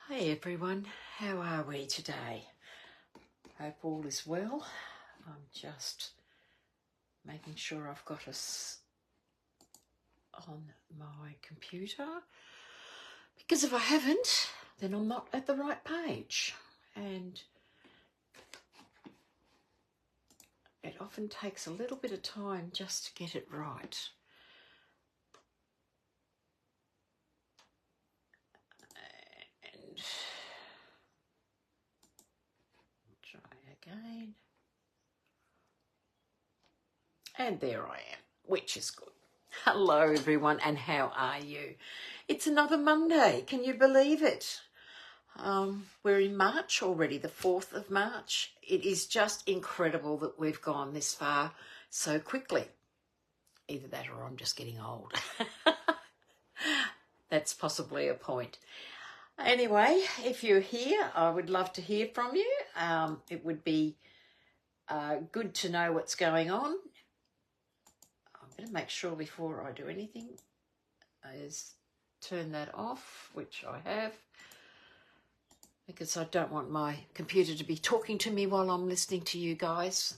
Hi everyone, how are we today? Hope all is well. I'm just making sure I've got us on my computer, because if I haven't, then I'm not at the right page, and it often takes a little bit of time just to get it right. And try again. And there I am, which is good. Hello everyone, and how are you? It's another Monday, can you believe it? We're in March already, the 4th of March. It is just incredible that we've gone this far so quickly. Either that or I'm just getting old. That's possibly a point. Anyway, if you're here, I would love to hear from you. It would be good to know what's going on. I'm going to make sure before I do anything is turn that off, which I have, because I don't want my computer to be talking to me while I'm listening to you guys,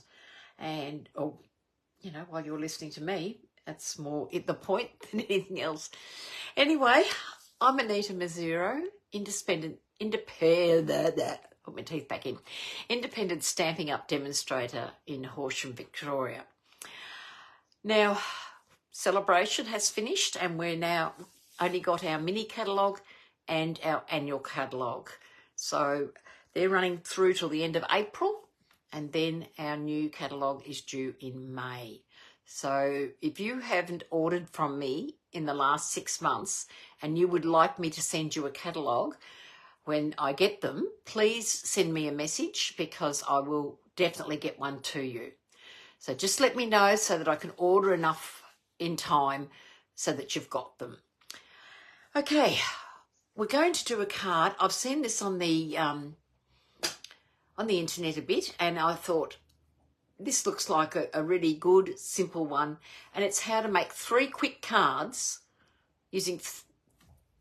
and while you're listening to me. That's more at the point than anything else. Anyway, I'm Anita Mazzero, independent Stampin' Up demonstrator in Horsham, Victoria. Now, celebration has finished, and we're now only got our mini catalogue and our annual catalogue. So they're running through till the end of April, and then our new catalogue is due in May. So if you haven't ordered from me in the last 6 months and you would like me to send you a catalogue when I get them, please send me a message, because I will definitely get one to you. So just let me know so that I can order enough in time so that you've got them. Okay, we're going to do a card. I've seen this on the internet a bit, and I thought this looks like a really good, simple one. And it's how to make 3 quick cards using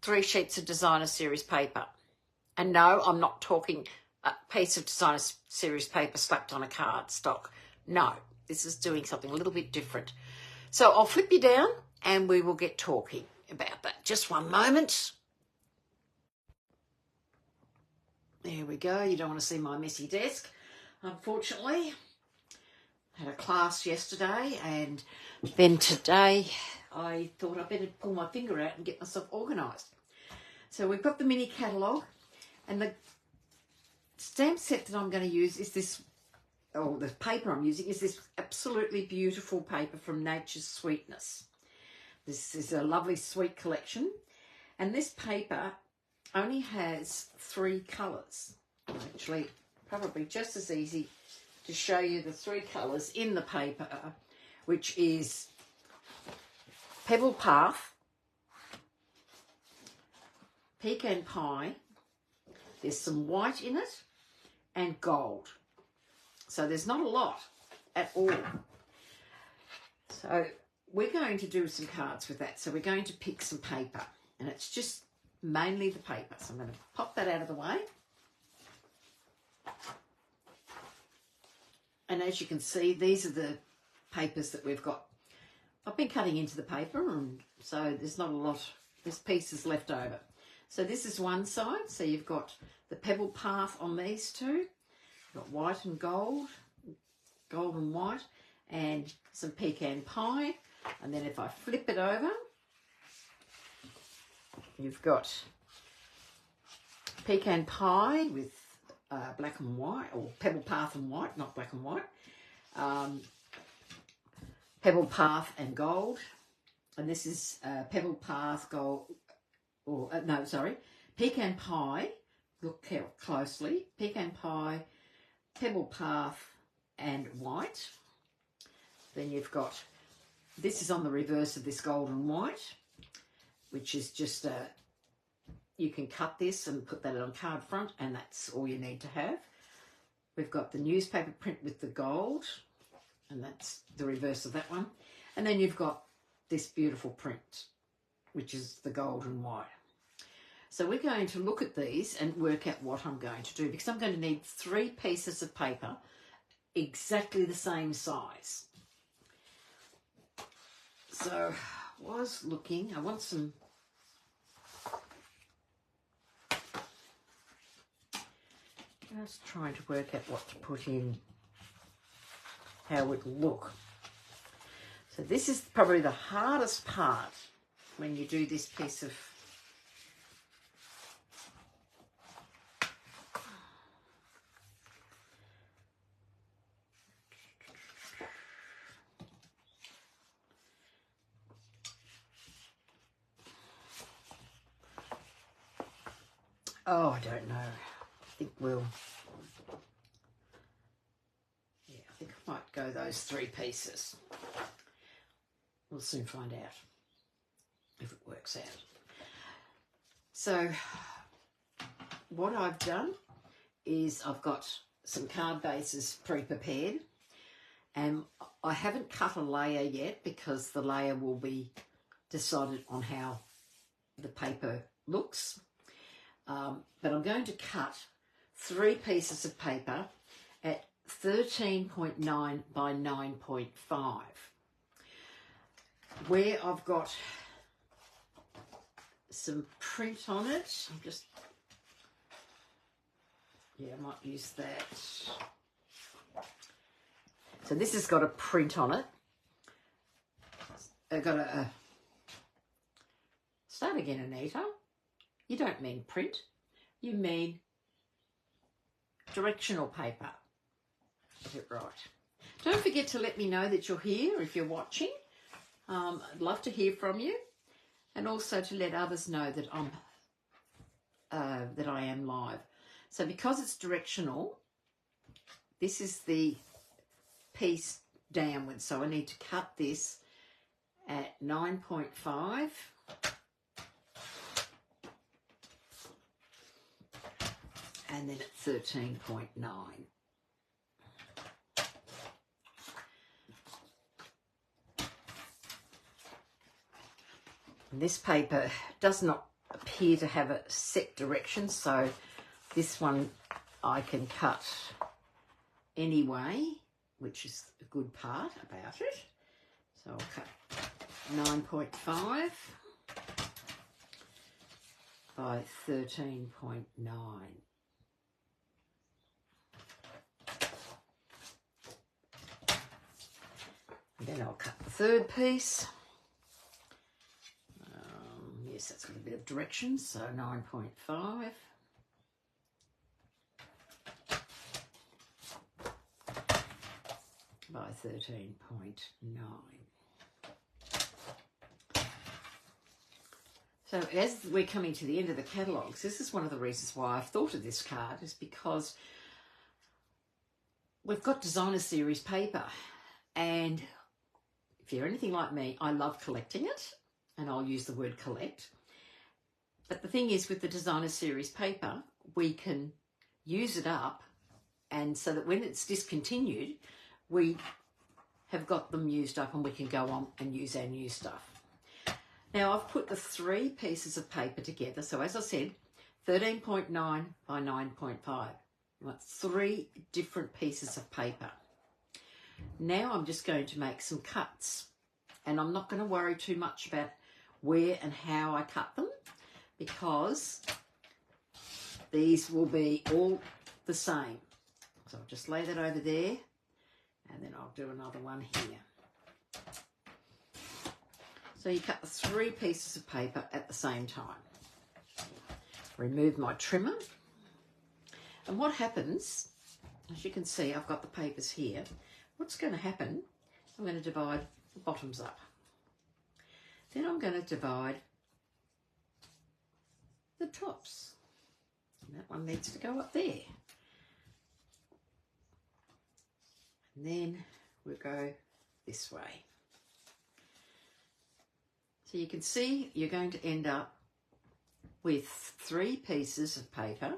3 sheets of designer series paper. And no, I'm not talking a piece of designer series paper slapped on a card stock. No, this is doing something a little bit different. So I'll flip you down and we will get talking about that. Just one moment. There we go. You don't want to see my messy desk, unfortunately. Had a class yesterday, and then today I thought I'd better pull my finger out and get myself organised. So we've got the mini catalogue, and the stamp set that I'm going to use is this, the paper I'm using is this absolutely beautiful paper from Nature's Sweetness. This is a lovely sweet collection, and this paper only has 3 colours. Actually, probably just as easy to show you the 3 colours in the paper, which is Pebble Path, Pecan Pie, there's some white in it, and gold. So there's not a lot at all. So we're going to do some cards with that. So we're going to pick some paper, and it's just mainly the paper. So I'm going to pop that out of the way. And as you can see, these are the papers that we've got. I've been cutting into the paper, and so there's not a lot, there's pieces left over. So this is one side. So you've got the Pebble Path on these 2. You've got white and gold, gold and white, and some Pecan Pie. And then if I flip it over, you've got Pecan Pie with black and white, or Pebble Path and white, not black and white. Pebble Path and gold. And this is Pebble Path, gold, Pecan Pie. Look closely. Pecan Pie, Pebble Path and white. Then you've got, this is on the reverse of this gold and white, which is just you can cut this and put that on card front, and that's all you need to have. We've got the newspaper print with the gold, and that's the reverse of that one. And then you've got this beautiful print, which is the gold and white. So we're going to look at these and work out what I'm going to do, because I'm going to need 3 pieces of paper exactly the same size. So I was looking, I want some, just trying to work out what to put in, how it will look. So this is probably the hardest part when you do this piece of oh, I don't know. I think we'll, yeah, I think I might go those 3 pieces. We'll soon find out if it works out. So what I've done is I've got some card bases pre-prepared, and I haven't cut a layer yet because the layer will be decided on how the paper looks. But I'm going to cut 3 pieces of paper at 13.9 by 9.5. Where I've got some print on it, I'm just, yeah, I might use that. So this has got a print on it. I've got a start again, Anita. You don't mean print, you mean directional paper. Is it right? Don't forget to let me know that you're here if you're watching. I'd love to hear from you, and also to let others know that I am live. So because it's directional, this is the piece downwards. So I need to cut this at 9.5. And then at 13.9. This paper does not appear to have a set direction, so this one I can cut anyway, which is a good part about it. So I'll cut 9.5 by 13.9. And then I'll cut the 3rd piece. Yes, that's got a bit of direction, so 9.5. By 13.9. So as we're coming to the end of the catalogues, this is one of the reasons why I've thought of this card, is because we've got designer series paper, and if you're anything like me, I love collecting it, and I'll use the word collect. But the thing is, with the designer series paper, we can use it up, and so that when it's discontinued, we have got them used up and we can go on and use our new stuff. Now I've put the 3 pieces of paper together. So as I said, 13.9 by 9.5. That's 3 different pieces of paper. Now I'm just going to make some cuts, and I'm not going to worry too much about where and how I cut them, because these will be all the same. So I'll just lay that over there, and then I'll do another one here. So you cut the 3 pieces of paper at the same time. Remove my trimmer. And what happens, as you can see, I've got the papers here. What's going to happen, I'm going to divide the bottoms up. Then I'm going to divide the tops. And that one needs to go up there. And then we'll go this way. So you can see you're going to end up with 3 pieces of paper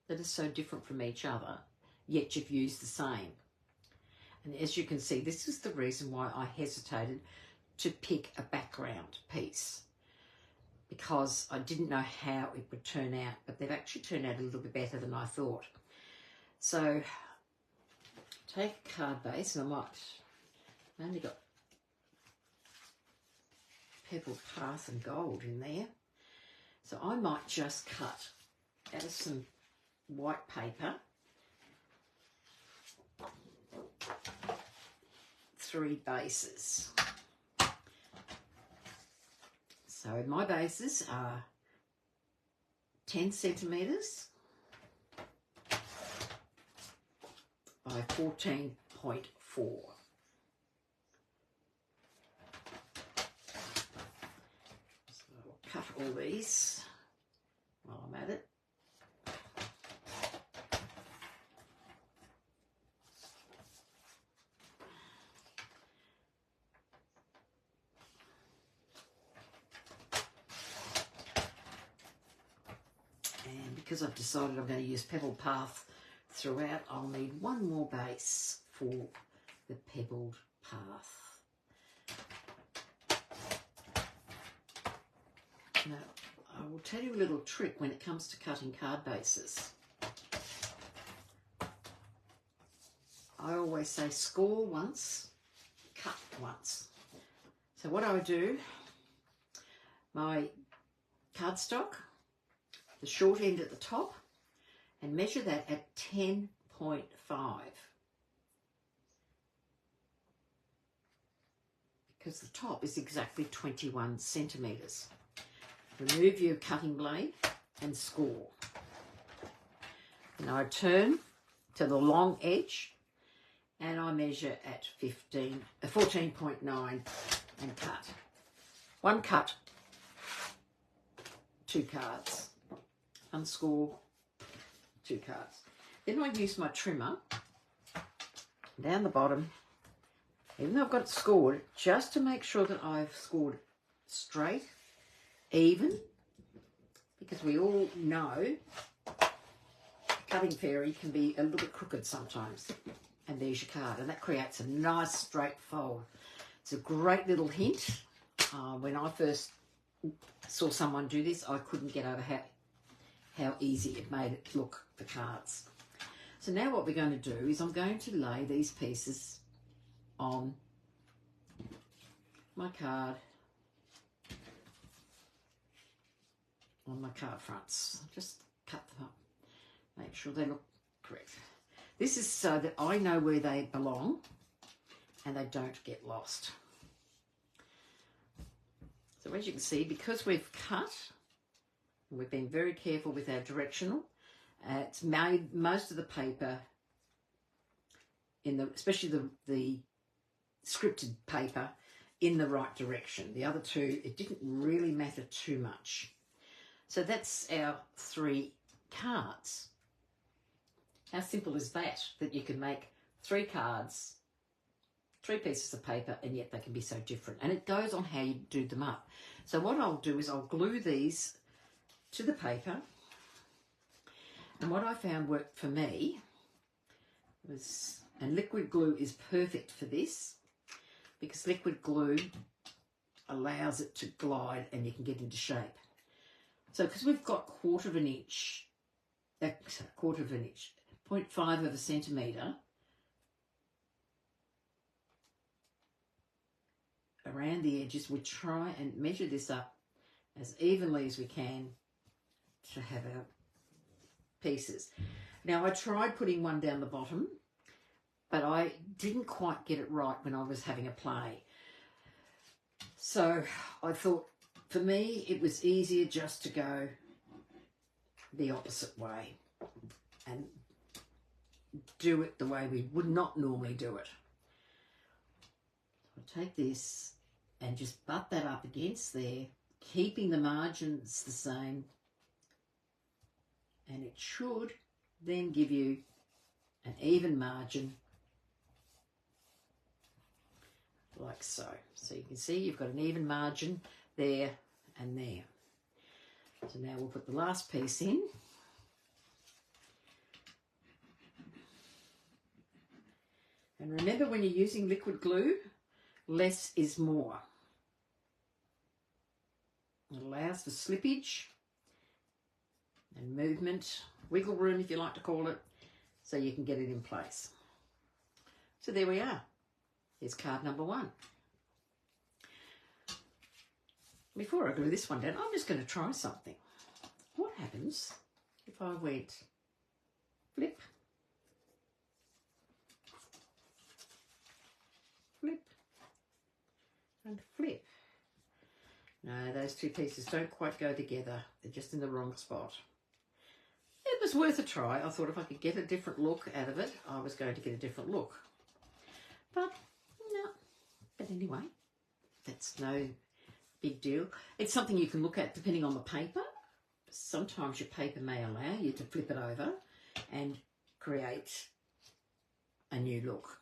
that are so different from each other, yet you've used the same. And as you can see, this is the reason why I hesitated to pick a background piece. because I didn't know how it would turn out, but they've actually turned out a little bit better than I thought. So take a card base, and I only got Pebbled Path and gold in there. So I might just cut out of some white paper 3 bases. So my bases are 10 centimetres by 14.4. So I'll cut all these while I'm at it. And because I've decided I'm going to use Pebbled Path throughout, I'll need one more base for the Pebbled Path. Now, I will tell you a little trick when it comes to cutting card bases. I always say score once, cut once. So what I do, my cardstock, the short end at the top, and measure that at 10.5. Because the top is exactly 21 centimetres. Remove your cutting blade and score. Now I turn to the long edge and I measure at 14.9 and cut. One cut, 2 cards. Unscore, 2 cards. Then I use my trimmer down the bottom, even though I've got it scored, just to make sure that I've scored straight, even, because we all know cutting fairy can be a little bit crooked sometimes. And there's your card, and that creates a nice straight fold. It's a great little hint. When I first saw someone do this, I couldn't get over how easy it made it look for cards. So now what we're going to do is I'm going to lay these pieces on my card, on my card fronts. Just cut them up, make sure they look correct. This is so that I know where they belong and they don't get lost. So as you can see, because we've cut, we've been very careful with our directional. It's made most of the paper, especially the scripted paper, in the right direction. The other two, it didn't really matter too much. So that's our 3 cards. How simple is that? That you can make 3 cards, 3 pieces of paper, and yet they can be so different. And it goes on how you do them up. So what I'll do is I'll glue these to the paper. And what I found worked for me was, and liquid glue is perfect for this, because liquid glue allows it to glide and you can get into shape. So because we've got 1/4 of an inch, 0.5 of a centimetre around the edges, we try and measure this up as evenly as we can to have our pieces. Now I tried putting one down the bottom, but I didn't quite get it right when I was having a play. So I thought for me it was easier just to go the opposite way and do it the way we would not normally do it. So I take this and just butt that up against there, keeping the margins the same, and it should then give you an even margin like so. So you can see you've got an even margin there and there. So now we'll put the last piece in. And remember, when you're using liquid glue, less is more. It allows for slippage and movement, wiggle room if you like to call it, so you can get it in place. So there we are. Here's card number 1. Before I glue this one down, I'm just going to try something. What happens if I went flip, flip, and flip? No, those two pieces don't quite go together. They're just in the wrong spot. It was worth a try. I thought if I could get a different look out of it, I was going to get a different look. But no. But anyway, that's no big deal. It's something you can look at depending on the paper. Sometimes your paper may allow you to flip it over and create a new look.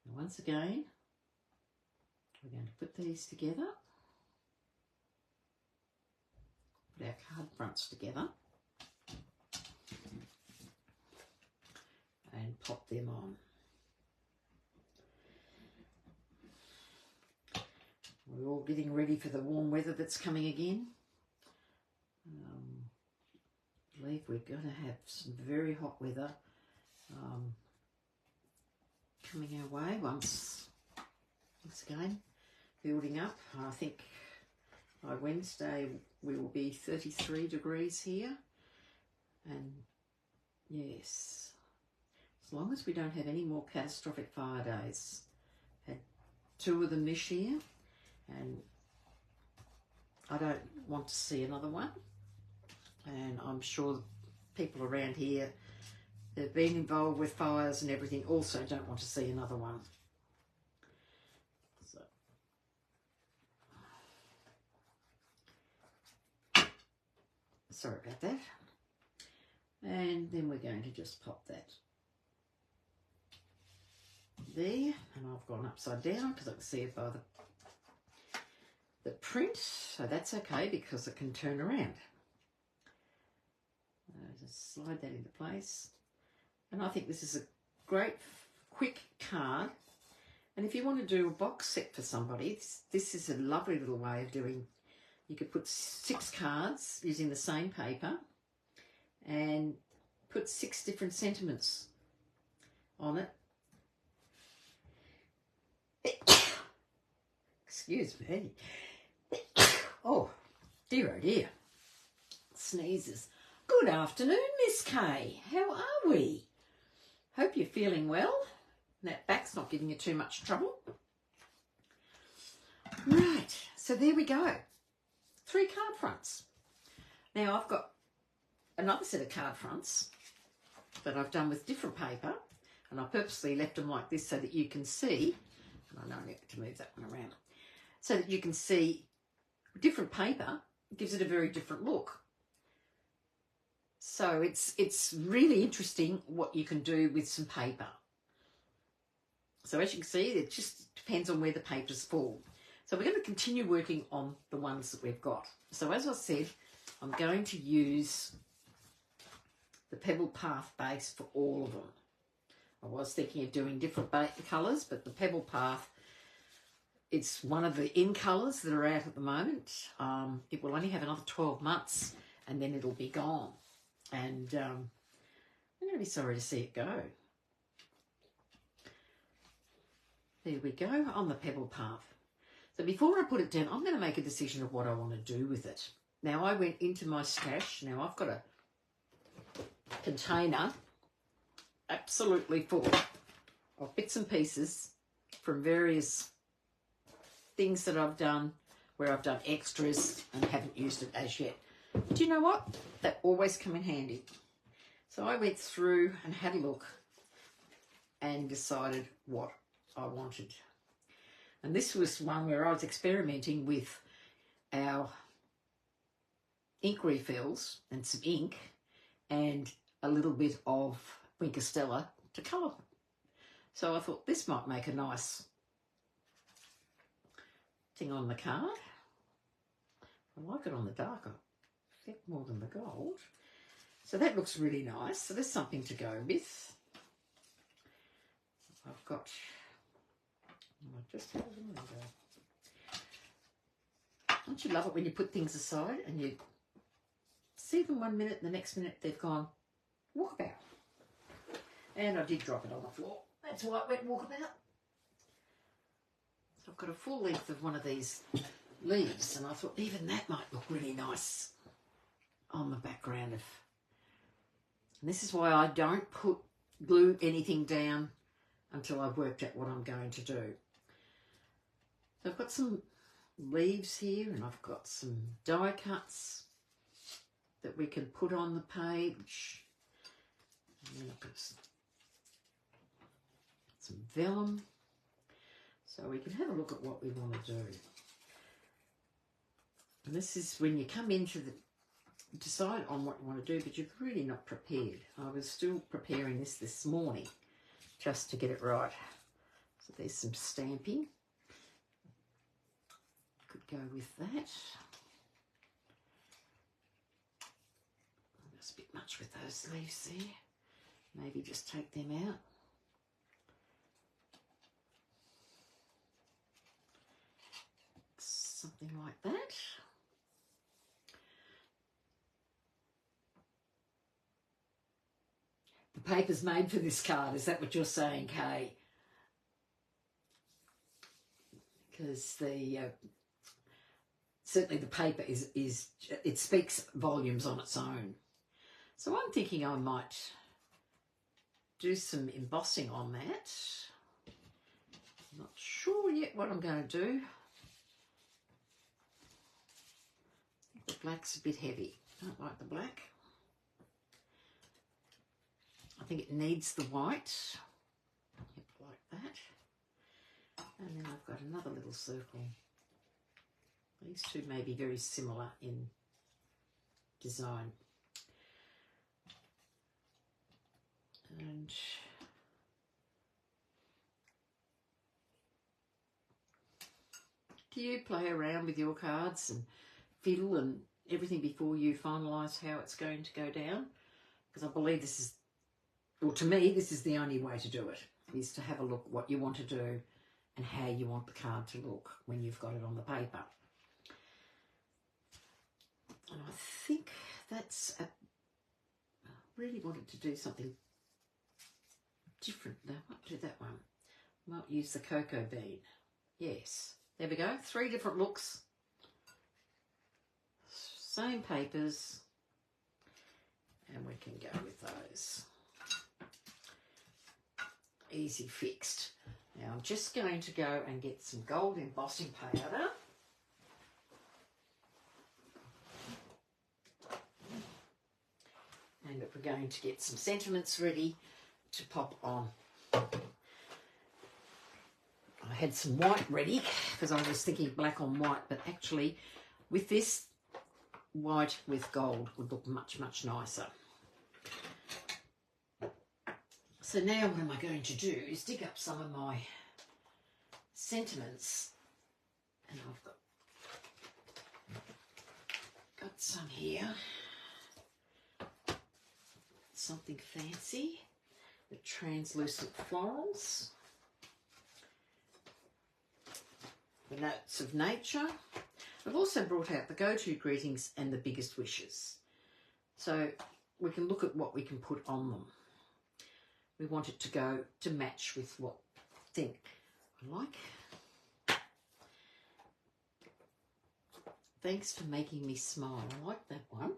And once again, we're going to put these together. Put our card fronts together. And pop them on. We're all getting ready for the warm weather that's coming again. I believe we're going to have some very hot weather coming our way once again, building up. I think by Wednesday we will be 33 degrees here. And yes, as long as we don't have any more catastrophic fire days. Had 2 of them this year, and I don't want to see another one. And I'm sure people around here that have been involved with fires and everything also don't want to see another one. So, sorry about that. And then we're going to just pop that there, and I've gone upside down because I can see it by the print, so that's okay because it can turn around. Just slide that into place, and I think this is a great quick card. And if you want to do a box set for somebody, this is a lovely little way of doing. You could put 6 cards using the same paper and put 6 different sentiments on it. Excuse me. Oh dear, oh dear. Sneezes. Good afternoon, Miss Kay. How are we? Hope you're feeling well. That back's not giving you too much trouble. Right, so there we go. 3 card fronts. Now I've got another set of card fronts that I've done with different paper, and I purposely left them like this so that you can see, and I know I need to move that one around, so that you can see different paper gives it a very different look. So it's really interesting what you can do with some paper. So as you can see, it just depends on where the papers fall. So we're going to continue working on the ones that we've got. So as I said, I'm going to use the Pebble Path base for all of them. I was thinking of doing different colours, but the Pebble Path, it's one of the in colours that are out at the moment. It will only have another 12 months and then it'll be gone. And I'm going to be sorry to see it go. There we go on the Pebble Path. So before I put it down, I'm going to make a decision of what I want to do with it. Now I went into my stash. Now I've got a container absolutely full of bits and pieces from various things that I've done where I've done extras and haven't used it as yet. Do you know what? That always come in handy. So I went through and had a look and decided what I wanted. And this was one where I was experimenting with our ink refills and some ink and a little bit of Wink Stella to colour. So I thought this might make a nice thing on the card. I like it on the darker effect more than the gold. So that looks really nice. So there's something to go with. I've got, I just have a window. Don't you love it when you put things aside and you see them 1 minute, and the next minute they've gone walkabout? And I did drop it on the floor. That's why it went walkabout. So I've got a full length of one of these leaves, and I thought even that might look really nice on the background of. And this is why I don't glue anything down until I've worked out what I'm going to do. So I've got some leaves here, and I've got some die cuts that we can put on the page. And then I've got some vellum, so we can have a look at what we want to do. And this is when you come into decide on what you want to do, but you're really not prepared. I was still preparing this morning just to get it right. So there's some stamping. Could go with that. That's a bit much with those leaves there. Maybe just take them out. Something like that. The paper's made for this card. Is that what you're saying, Kay? Because certainly the paper it speaks volumes on its own. So I'm thinking I might do some embossing on that. I'm not sure yet what I'm going to do. The black's a bit heavy. I don't like the black. I think it needs the white. Yep, like that. And then I've got another little circle. These two may be very similar in design. And do you play around with your cards and fiddle and everything before you finalise how it's going to go down? Because I believe this is, well, to me, this is the only way to do it, is to have a look what you want to do and how you want the card to look when you've got it on the paper. And I think that's I really wanted to do something different. I might do that one. I might use the cocoa bean. Yes, there we go. 3 different looks. Same papers. And we can go with those. Easy fixed. Now I'm just going to go and get some gold embossing powder. And we're going to get some sentiments ready to pop on. I had some white ready because I was thinking black on white, but actually with this, white with gold would look much, much nicer. So now what am I going to do is dig up some of my sentiments, and I've got some here. Something fancy, the translucent florals, the notes of nature. I've also brought out the go-to greetings and the biggest wishes. So we can look at what we can put on them. We want it to go to match with what thing I like. Thanks for making me smile. I like that one.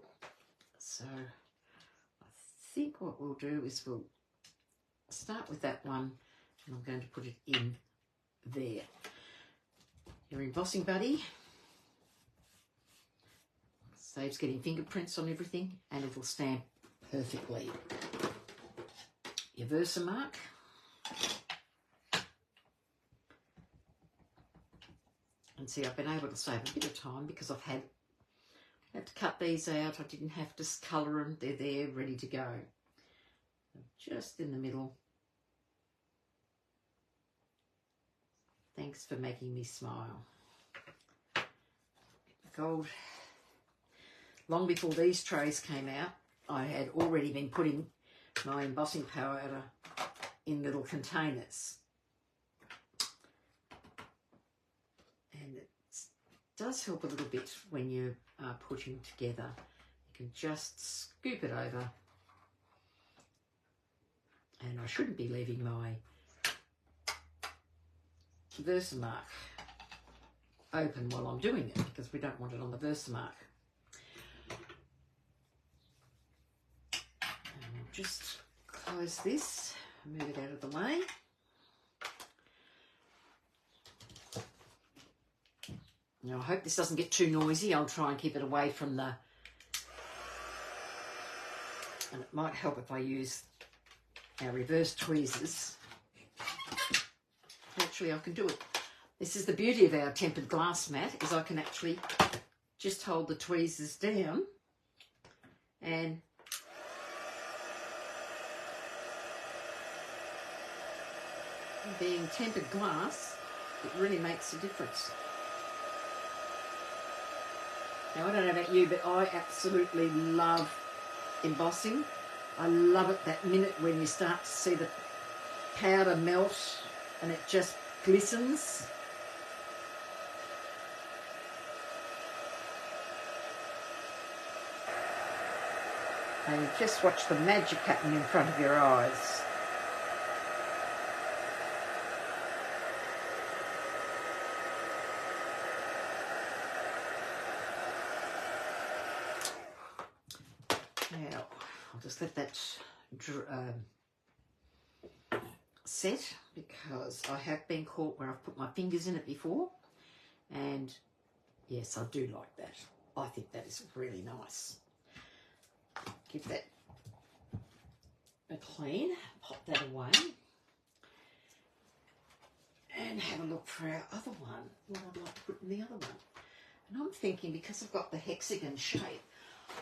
So I think what we'll do is we'll start with that one, and I'm going to put it in there. Your embossing buddy saves getting fingerprints on everything, and it'll stamp perfectly. Your Versamark. And see, I've been able to save a bit of time because I've had to cut these out. I didn't have to colour them. They're there, ready to go. Just in the middle. Thanks for making me smile. Gold. Long before these trays came out, I had already been putting my embossing powder in little containers. And does help a little bit when you are putting together. You can just scoop it over. And I shouldn't be leaving my Versamark open while I'm doing it, because we don't want it on the Versamark. And I'll just close this, move it out of the way. Now I hope this doesn't get too noisy. I'll try and keep it away from the... And it might help if I use our reverse tweezers. Actually, I can do it. This is the beauty of our tempered glass mat, is I can actually just hold the tweezers down, and being tempered glass, it really makes a difference. Now, I don't know about you, but I absolutely love embossing. I love it that minute when you start to see the powder melt and it just glistens. And you just watch the magic happen in front of your eyes. Now, I'll just let that set, because I have been caught where I've put my fingers in it before, and yes, I do like that. I think that is really nice. Give that a clean, pop that away, and have a look for our other one, what I'd like to put in the other one. And I'm thinking, because I've got the hexagon shape,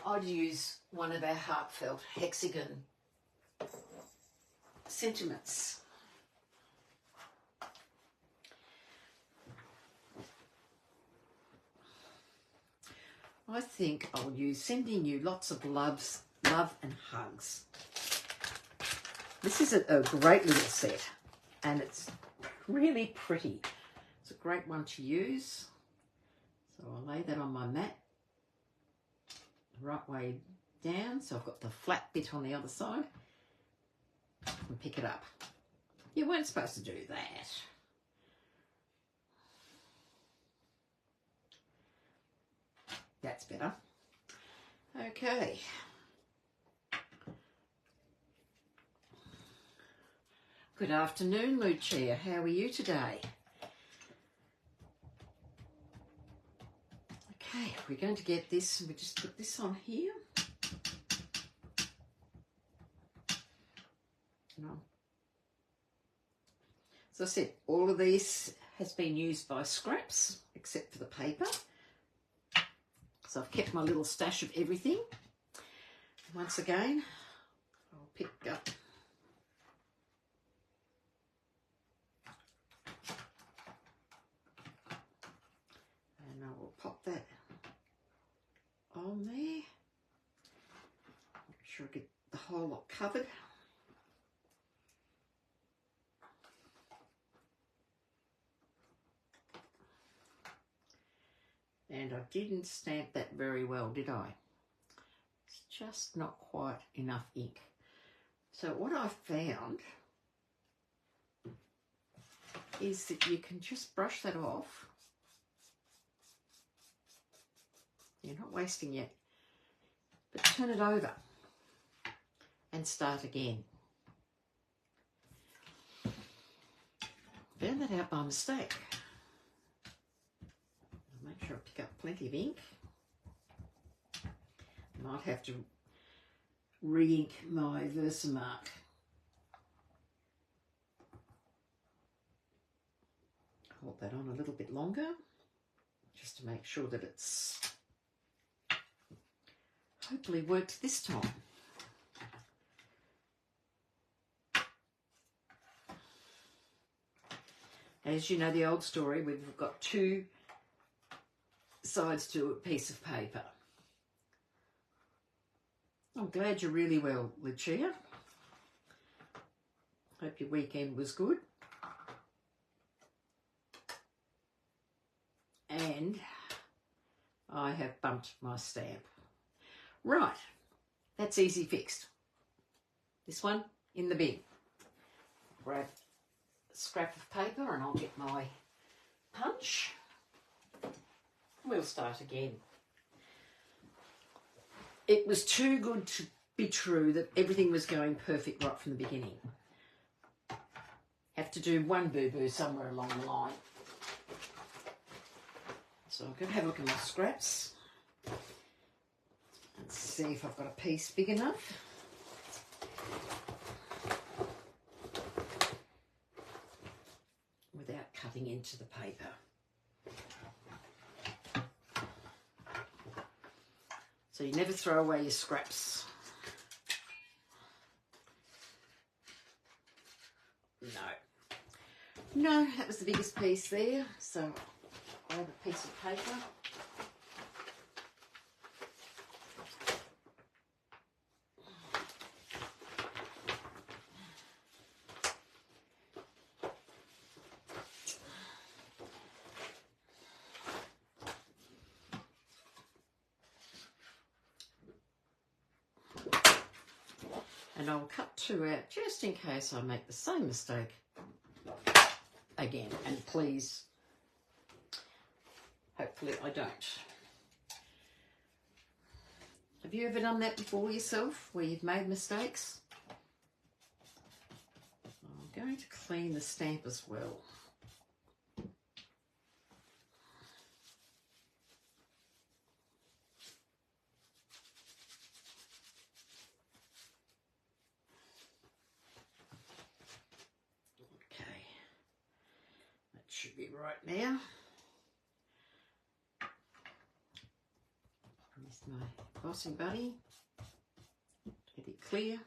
I'd use one of our heartfelt hexagon sentiments. I think I'll use sending you lots of love and hugs. This is a great little set, and it's really pretty. It's a great one to use. So I'll lay that on my mat the right way down, so I've got the flat bit on the other side, and pick it up. You weren't supposed to do that. That's better. Okay. Good afternoon, Lucia. How are you today? Okay, we're going to get this. We just put this on here. As I said, all of this has been used by scraps, except for the paper. So I've kept my little stash of everything. Once again, I'll pick up and I will pop that on there. Make sure I get the whole lot covered. And I didn't stamp that very well, did I? It's just not quite enough ink. So what I found is that you can just brush that off. You're not wasting it, but turn it over and start again. Found that out by mistake. Make sure I pick up plenty of ink. Might have to re-ink my Versamark. Hold that on a little bit longer, just to make sure that it's hopefully worked this time. As you know, the old story, we've got two sides to a piece of paper. I'm glad you're really well, Lucia. Hope your weekend was good. And I have bumped my stamp. Right, that's easy fixed. This one in the bin. Grab a scrap of paper and I'll get my punch. We'll start again. It was too good to be true that everything was going perfect right from the beginning. Have to do one boo-boo somewhere along the line. So I'm going to have a look at my scraps and see if I've got a piece big enough. Without cutting into the paper. So you never throw away your scraps. No, that was the biggest piece there. So grab a piece of paper. And I'll cut two out just in case I make the same mistake again. And please, hopefully I don't. Have you ever done that before yourself, where you've made mistakes? I'm going to clean the stamp as well. Should be right now. Here's my embossing buddy. Get it clear.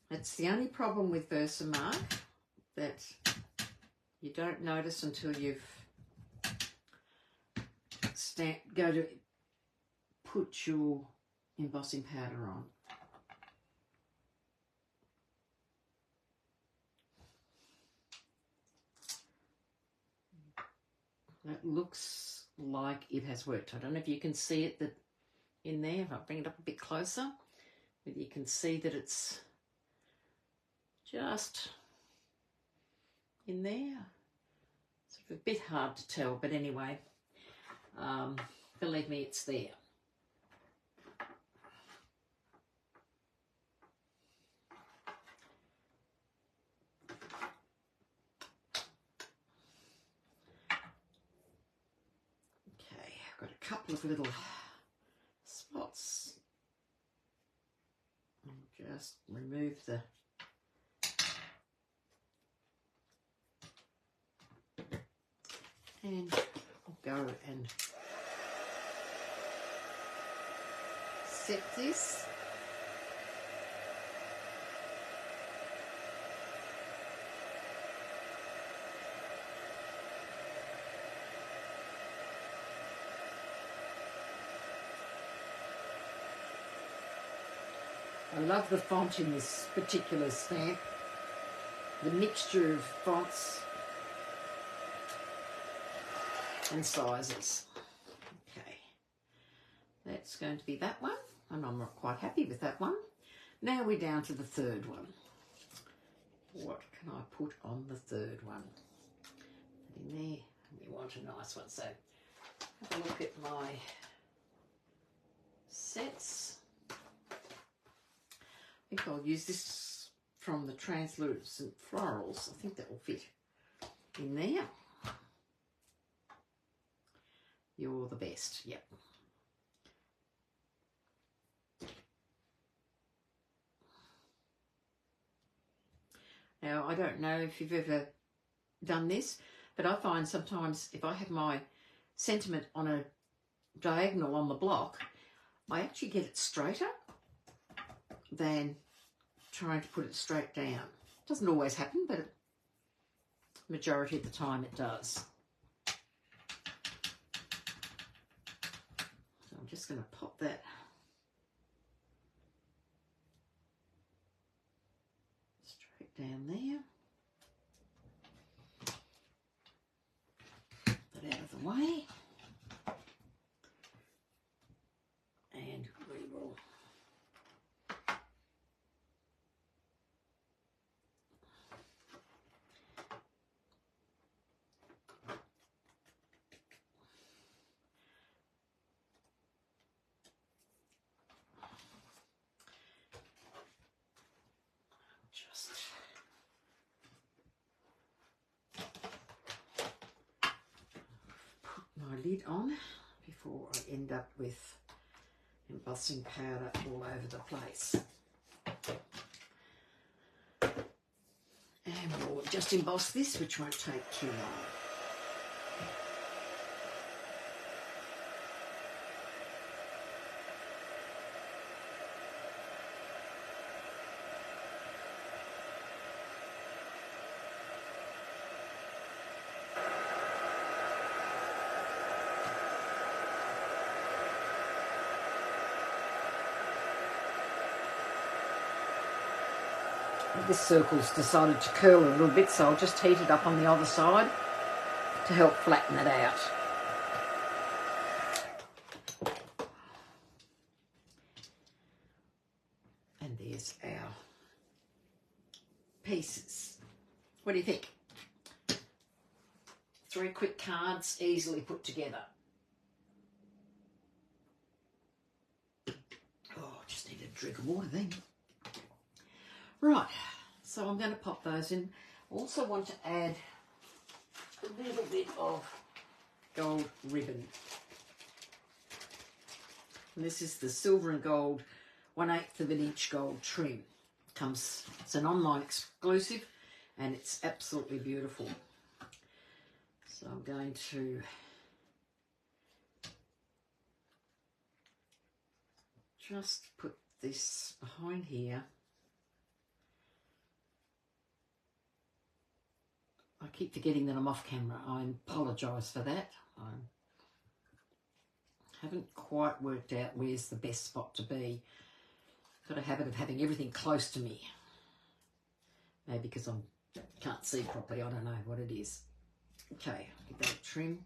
That's the only problem with Versamark, that you don't notice until you've go to put your embossing powder on. That looks like it has worked. I don't know if you can see it in there. If I bring it up a bit closer, but you can see that it's just in there. It's a bit hard to tell, but anyway, believe me, it's there. Got a couple of little spots. I'll just remove the and I'll go and set this. I love the font in this particular stamp, the mixture of fonts and sizes. Okay, that's going to be that one, and I'm not quite happy with that one. Now we're down to the third one. What can I put on the third one? In there, and we want a nice one. So have a look at my sets. I think I'll use this from the Translucent Florals. I think that will fit in there. You're the best, yep. Now, I don't know if you've ever done this, but I find sometimes if I have my sentiment on a diagonal on the block, I actually get it straighter than trying to put it straight down. Doesn't always happen, but majority of the time it does. So I'm just going to pop that straight down there. way. And we will just put my lid on before I end up with embossing powder all over the place. And we'll just emboss this, which won't take too long. This circle's decided to curl a little bit, so I'll just heat it up on the other side to help flatten it out. And there's our pieces. What do you think? 3 quick cards, easily put together. Oh, just need a drink of water then. Right, so I'm going to pop those in. Also want to add a little bit of gold ribbon. And this is the silver and gold 1/8 of an inch gold trim. It's an online exclusive and it's absolutely beautiful. So I'm going to just put this behind here. I keep forgetting that I'm off camera. I apologise for that. I haven't quite worked out where's the best spot to be. Got a habit of having everything close to me. Maybe because I can't see properly. I don't know what it is. Okay, give that a trim.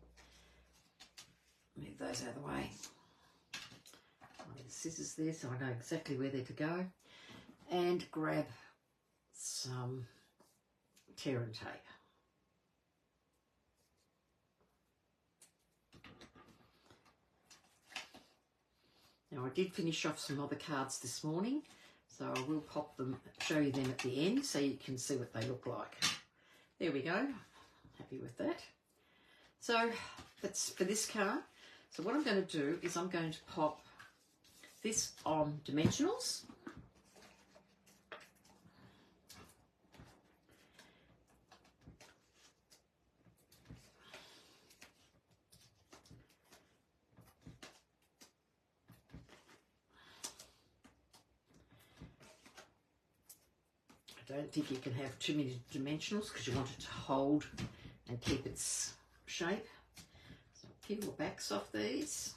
Move those out of the way. I'll need the scissors there so I know exactly where they're to go. And grab some tear and tape. Now I did finish off some other cards this morning, so I will pop them, show you them at the end so you can see what they look like. There we go, happy with that. So that's for this card. So what I'm going to do is I'm going to pop this on dimensionals. I don't think you can have too many dimensionals because you want it to hold and keep its shape. So peel the backs off these.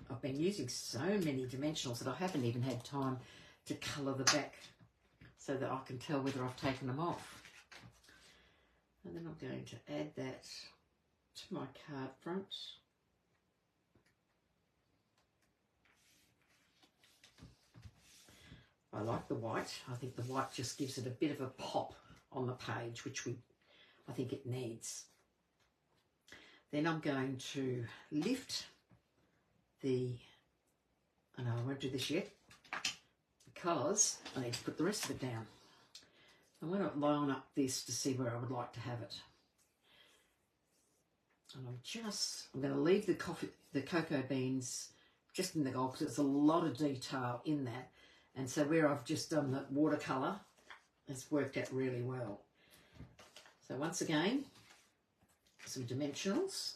I've been using so many dimensionals that I haven't even had time to colour the back so that I can tell whether I've taken them off. And then I'm going to add that to my card front. I like the white. I think the white just gives it a bit of a pop on the page, which I think it needs. Then I'm going to lift the, oh no, I won't do this yet, because I need to put the rest of it down. I'm going to line up this to see where I would like to have it. And I'm going to leave the cocoa beans just in the gold because there's a lot of detail in that. And so where I've just done the watercolour, it's worked out really well. So once again, some dimensionals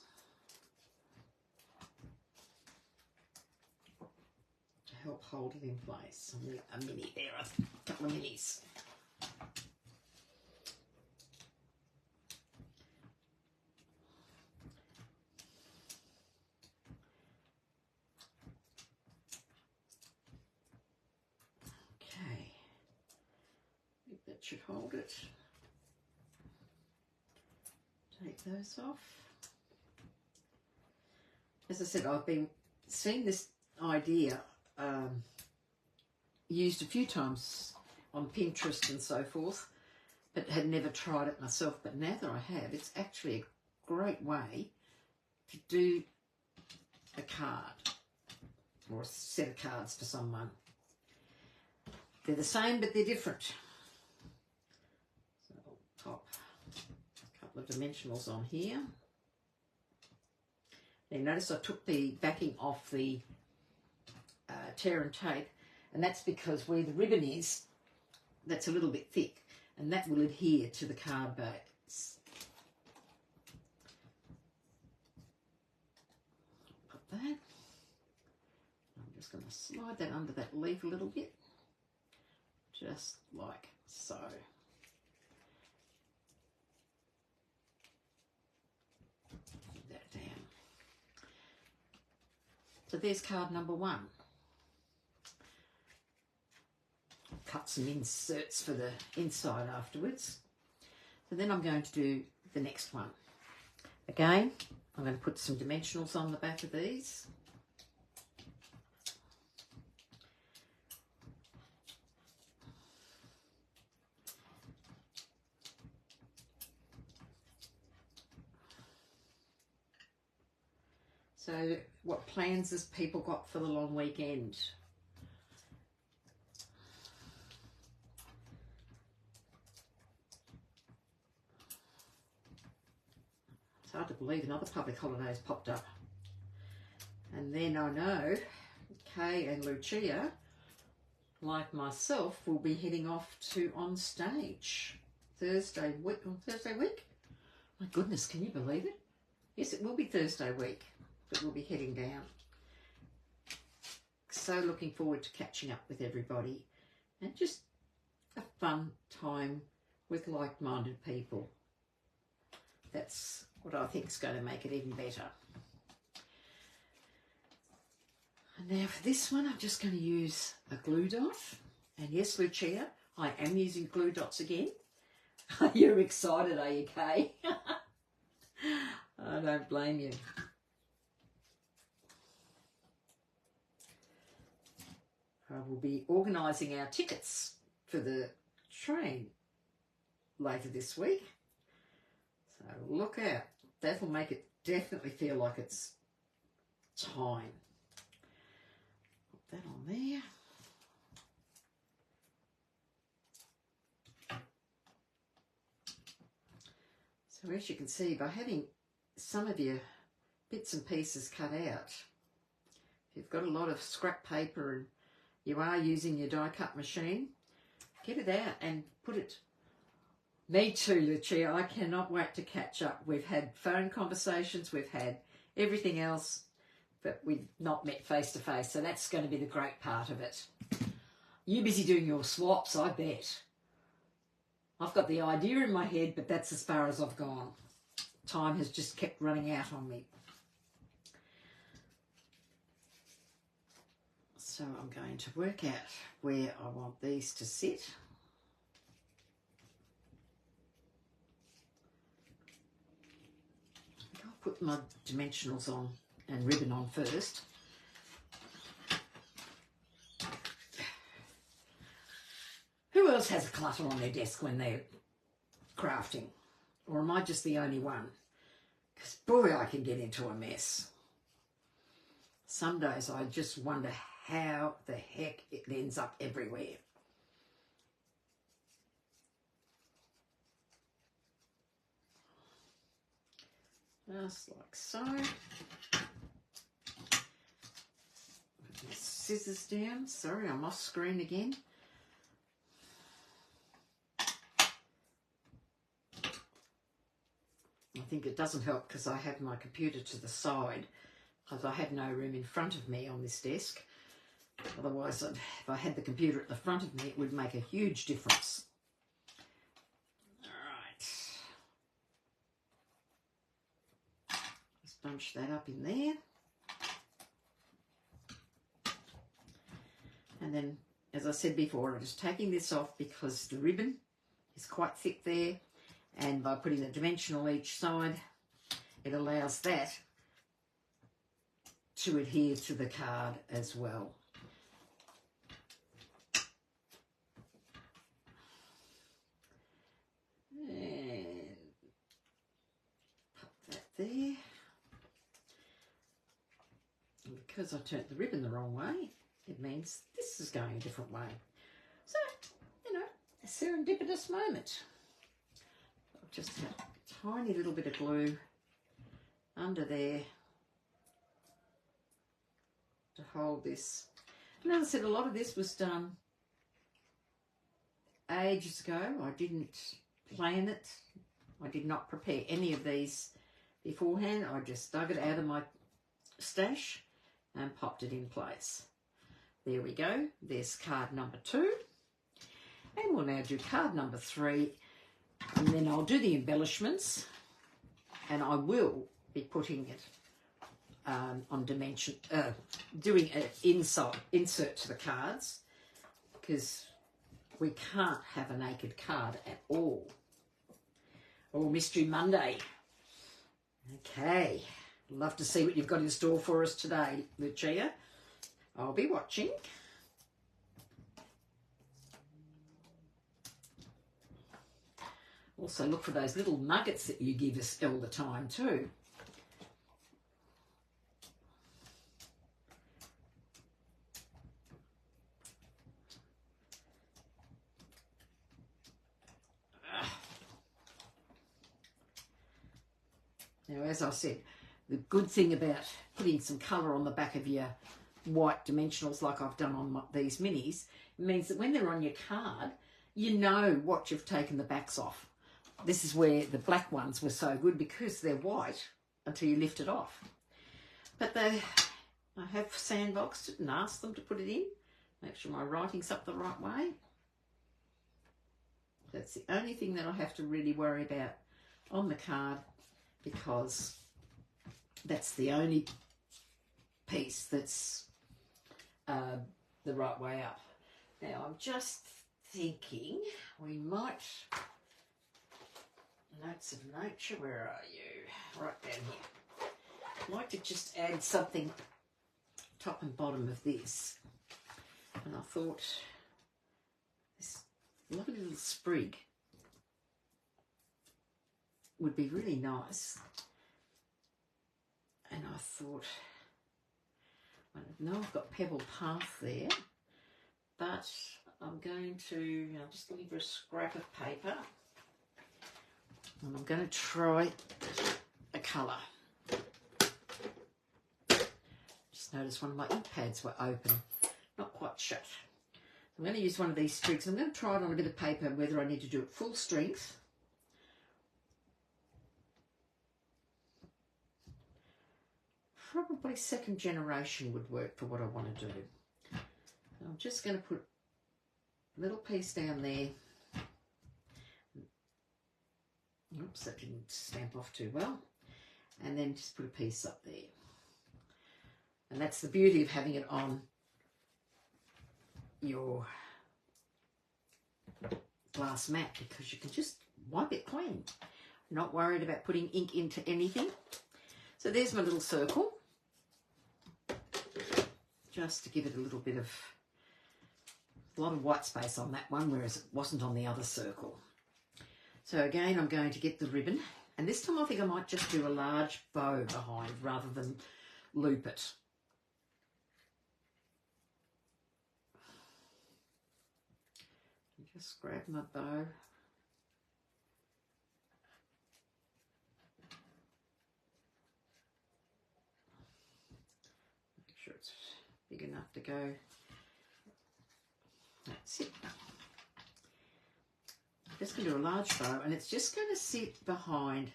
to help hold it in place. A mini there, a couple of minis. should hold it. Take those off. As I said, I've been seeing this idea used a few times on Pinterest and so forth, but had never tried it myself. But now that I have, it's actually a great way to do a card or a set of cards for someone. They're the same, but they're different. So I'll pop a couple of dimensionals on here. Now notice I took the backing off the tear and tape, and that's because where the ribbon is, that's a little bit thick, and that will adhere to the card base. Put that. I'm just going to slide that under that leaf a little bit, just like so. Put that down. So there's card number 1. Cut some inserts for the inside afterwards. So then I'm going to do the next one. Again, I'm going to put some dimensionals on the back of these. So what plans has people got for the long weekend? It's hard to believe another public holiday has popped up. And then I know Kay and Lucia, like myself, will be heading off to On Stage Thursday week. My goodness, can you believe it? Yes, it will be Thursday week that we'll be heading down. So looking forward to catching up with everybody and just a fun time with like-minded people. That's what I think is going to make it even better. And now for this one, I'm just going to use a glue dot. And yes, Lucia, I am using glue dots again. You're excited, are you, Kay? I don't blame you. I will be organising our tickets for the train later this week. So look out. That'll make it definitely feel like it's time. Put that on there. So as you can see, by having some of your bits and pieces cut out, if you've got a lot of scrap paper and you are using your die cut machine, get it out and put it. Me too, Lucia. I cannot wait to catch up. We've had phone conversations, we've had everything else, but we've not met face to face. So that's going to be the great part of it. You're busy doing your swaps, I bet. I've got the idea in my head, but that's as far as I've gone. Time has just kept running out on me. So I'm going to work out where I want these to sit. I'll put my dimensionals on and ribbon on first. Who else has a clutter on their desk when they're crafting? Or am I just the only one? Because boy, I can get into a mess. Some days I just wonder how the heck it ends up everywhere. Just like so. Put my scissors down. Sorry, I'm off screen again. I think it doesn't help because I have my computer to the side, because I have no room in front of me on this desk. Otherwise, if I had the computer at the front of me, it would make a huge difference. All right. Just bunch that up in there. And then, as I said before, I'm just taking this off because the ribbon is quite thick there, and by putting a dimensional each side, it allows that to adhere to the card as well. And pop that there. And because I turned the ribbon the wrong way, it means this is going a different way. So, you know, a serendipitous moment. I've just had a tiny little bit of glue under there to hold this. And as I said, a lot of this was done ages ago. I didn't plan it. I did not prepare any of these beforehand. I just dug it out of my stash and popped it in place. There we go. There's card number 2. And we'll now do card number 3. And then I'll do the embellishments. And I will be putting it on dimension, doing an insert to the cards, because we can't have a naked card at all. Oh, Mystery Monday. Okay. Love to see what you've got in store for us today, Lucia. I'll be watching. Also look for those little nuggets that you give us all the time too. Now, as I said, the good thing about putting some colour on the back of your white dimensionals like I've done on these minis, it means that when they're on your card, you know what you've taken the backs off. This is where the black ones were so good, because they're white until you lift it off. But I have sandboxed it and asked them to put it in. Make sure my writing's up the right way. That's the only thing that I have to really worry about on the card, because that's the only piece that's the right way up. Now I'm just thinking we might, Notes of Nature, where are you? Right down here. I'd like to just add something top and bottom of this. And I thought this lovely little sprig would be really nice. And I thought, I know I've got Pebble Path there, but I'm going to, I'm just looking for a scrap of paper, and I'm going to try a colour. Just noticed one of my ink pads were open, not quite shut. I'm going to use one of these sprigs. I'm going to try it on a bit of paper, whether I need to do it full strength. Probably second generation would work for what I want to do. I'm just going to put a little piece down there. Oops, that didn't stamp off too well. And then just put a piece up there. And that's the beauty of having it on your glass mat, because you can just wipe it clean. Not worried about putting ink into anything. So there's my little circle, just to give it a little bit of, a lot of white space on that one, whereas it wasn't on the other circle. So again, I'm going to get the ribbon, and this time I think I might just do a large bow behind rather than loop it. Just grab my bow. Make sure it's big enough to go. That's it. I'm just going to do a large bow, and it's just going to sit behind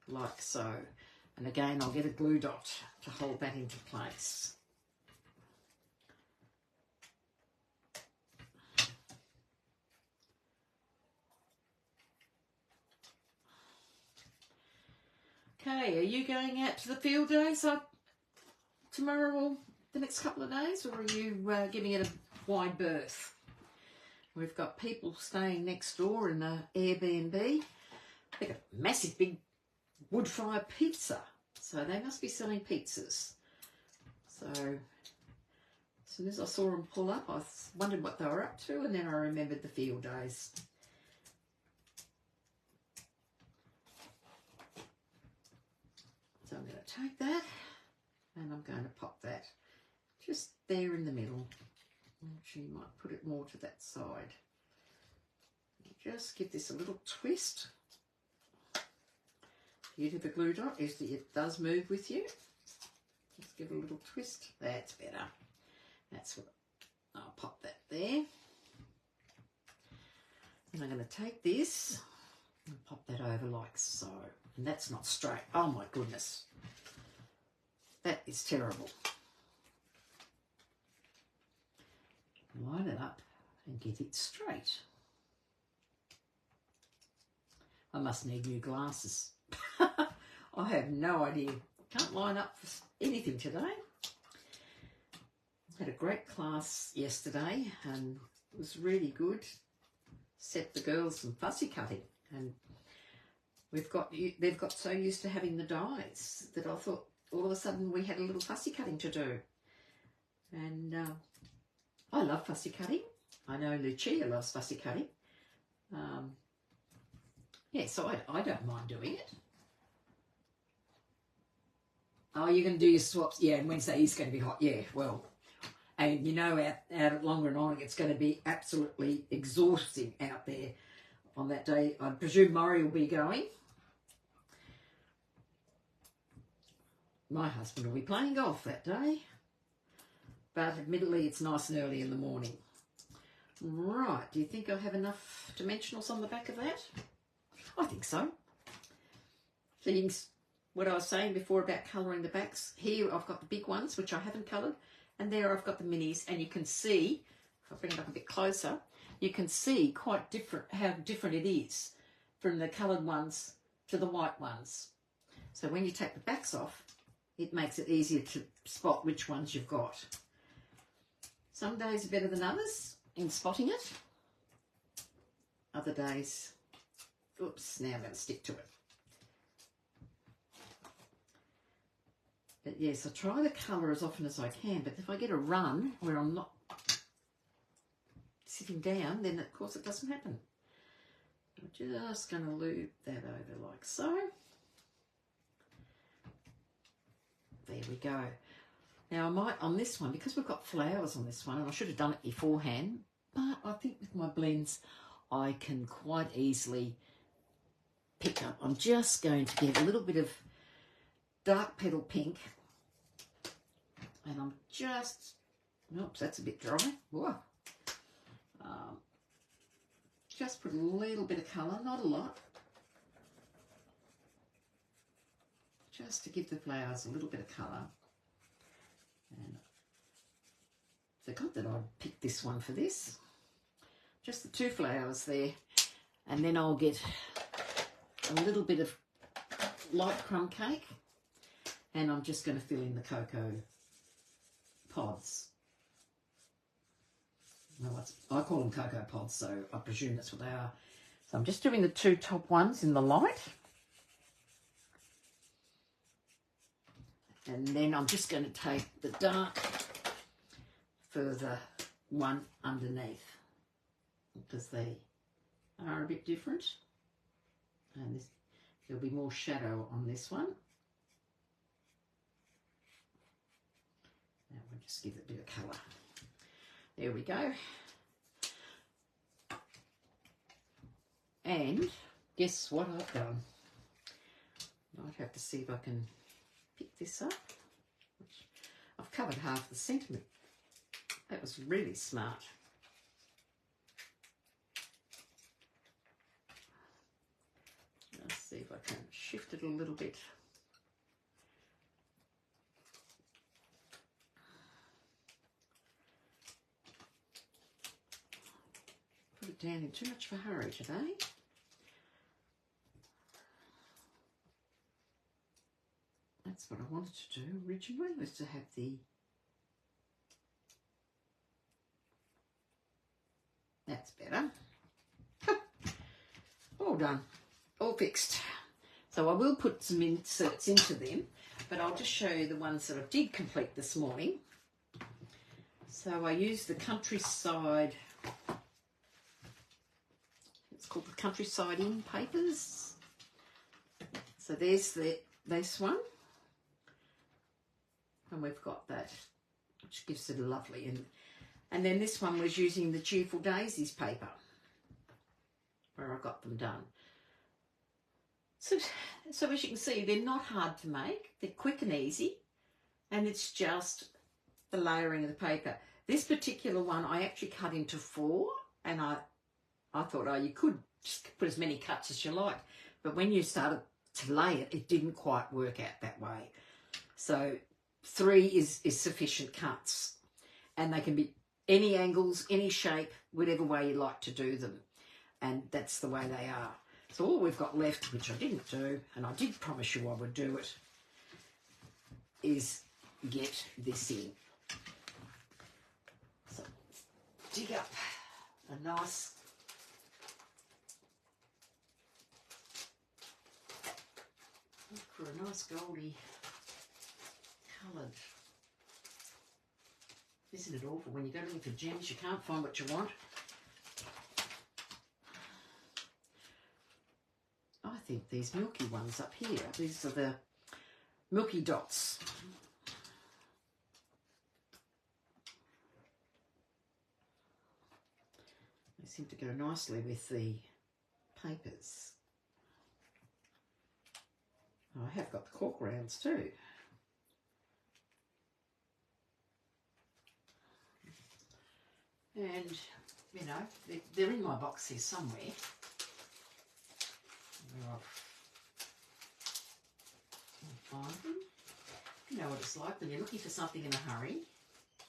like so. And again, I'll get a glue dot to hold that into place. Okay, are you going out to the field days tomorrow or the next couple of days, or are you giving it a wide berth? We've got people staying next door in an Airbnb. They've got a massive big wood fire pizza. So they must be selling pizzas. So as soon as I saw them pull up, I wondered what they were up to, and then I remembered the field days. So I'm going to take that and I'm going to pop that just there in the middle. Actually, you might put it more to that side. Just give this a little twist. The beauty of a glue dot is that it does move with you. Just give it a little twist. That's better. That's what I'll pop that there. And I'm going to take this and pop that over like so. And that's not straight. Oh my goodness. That is terrible. Line it up and get it straight. I must need new glasses. I have no idea. Can't line up for anything today. Had a great class yesterday and it was really good. Set the girls some fussy cutting, and they've got so used to having the dies that I thought all of a sudden we had a little fussy cutting to do. And I love fussy cutting. I know Lucia loves fussy cutting. Yeah, so I don't mind doing it. Oh, you're going to do your swaps? Yeah, and Wednesday is going to be hot. Yeah, well, and you know out at Longerenong it's going to be absolutely exhausting out there on that day. I presume Murray will be going. My husband will be playing golf that day. But admittedly, it's nice and early in the morning. Right, do you think I have enough dimensionals on the back of that? I think so. Things, what I was saying before about colouring the backs, here I've got the big ones, which I haven't coloured, and there I've got the minis, and you can see, if I bring it up a bit closer, you can see quite different, how different it is from the coloured ones to the white ones. So when you take the backs off, it makes it easier to spot which ones you've got. Some days are better than others in spotting it. Other days, oops, now I'm going to stick to it. But yes, I try to colour as often as I can, but if I get a run where I'm not sitting down, then of course it doesn't happen. I'm just going to loop that over like so. There we go. Now I might, on this one, because we've got flowers on this one, and I should have done it beforehand, but I think with my blends I can quite easily pick up. I'm just going to get a little bit of dark petal pink, and I'm just, oops, that's a bit dry. Whoa. Just put a little bit of colour, not a lot, just to give the flowers a little bit of colour. And I forgot that I'd picked this one for this. Just the two flowers there, and then I'll get a little bit of light crumb cake, and I'm just going to fill in the cocoa pods. Well, I call them cocoa pods, so I presume that's what they are. So I'm just doing the two top ones in the light. And then I'm just going to take the dark for the one underneath, because they are a bit different. And this, there'll be more shadow on this one. Now we'll just give it a bit of colour. There we go. And guess what I've done? Might have to see if I can pick this up. I've covered half the sentiment. That was really smart. Let's see if I can shift it a little bit. Put it down in too much of a hurry today. That's what I wanted to do originally, was to have the That's better. All done. All fixed. So I will put some inserts into them, but I'll just show you the ones that I did complete this morning. So I used the Countryside, it's called the Countryside In papers. So there's this one. And we've got that, which gives it a lovely. And then this one was using the Cheerful Daisies paper, where I got them done. So as you can see, they're not hard to make. They're quick and easy. And it's just the layering of the paper. This particular one I actually cut into 4. And I thought, oh, you could just put as many cuts as you like. But when you started to lay it, it didn't quite work out that way. So 3 is sufficient cuts. And they can be any angles, any shape, whatever way you like to do them. And that's the way they are. So all we've got left, which I didn't do, and I did promise you I would do it, is get this in. So dig up a nice goldy coloured. Isn't it awful when you go looking for gems, you can't find what you want? I think these milky ones up here, these are the milky dots. They seem to go nicely with the papers. Oh, I have got the cork rounds too. And, you know, they're in my box here somewhere. I'll find them. You know what it's like when you're looking for something in a hurry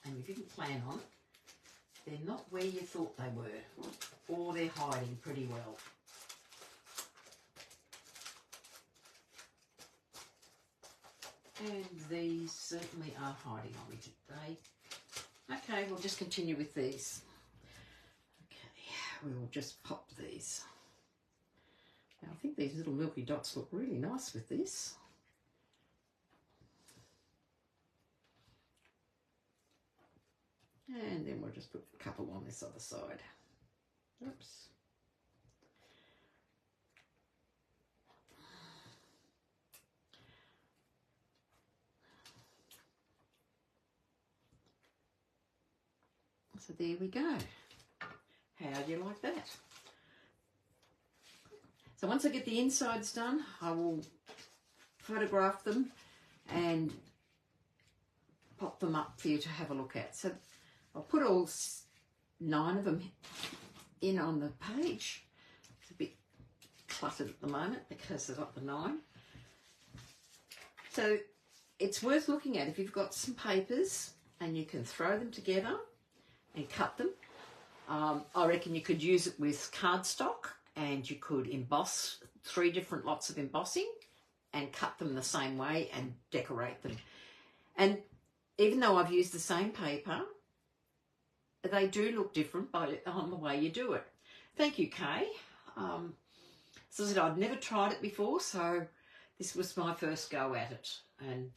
and you didn't plan on it. They're not where you thought they were, or they're hiding pretty well. And these certainly are hiding on me today. Okay, we'll just continue with these. Okay, we'll just pop these. Now, I think these little milky dots look really nice with this. And then we'll just put a couple on this other side. Oops. So there we go. How do you like that? So once I get the insides done, I will photograph them and pop them up for you to have a look at. So I'll put all 9 of them in on the page. It's a bit cluttered at the moment because I've got the 9. So it's worth looking at if you've got some papers and you can throw them together and cut them. I reckon you could use it with cardstock, and you could emboss 3 different lots of embossing and cut them the same way and decorate them. And even though I've used the same paper, they do look different on the way you do it. Thank you, Kay. So I said I'd never tried it before, so this was my first go at it. And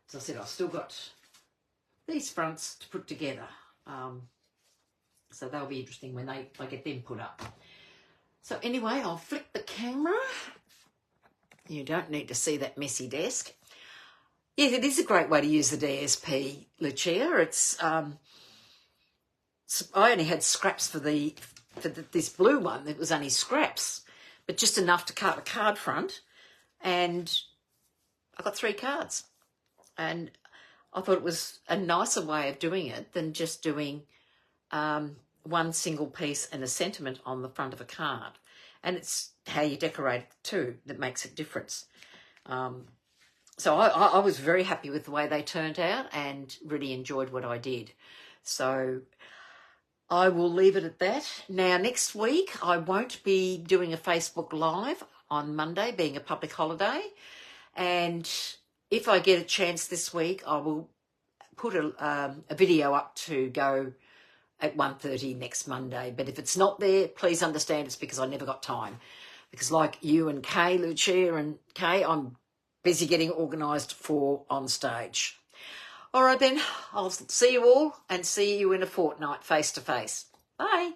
so I said I've still got these fronts to put together. So they'll be interesting when I get them put up. So anyway, I'll flick the camera. You don't need to see that messy desk. Yes, it is a great way to use the DSP, Lucia. It's I only had scraps for this blue one. It was only scraps, but just enough to cut a card front, and I got 3 cards. And I thought it was a nicer way of doing it than just doing one single piece and a sentiment on the front of a card. And it's how you decorate it too that makes a difference. So I was very happy with the way they turned out and really enjoyed what I did. So I will leave it at that. Now, next week, I won't be doing a Facebook Live on Monday, being a public holiday. And if I get a chance this week, I will put a video up to go at 1:30 next Monday. But if it's not there, please understand it's because I never got time. Because like you and Kay, Lucia and Kay, I'm busy getting organised for on stage. All right then, I'll see you all and see you in a fortnight face to face. Bye.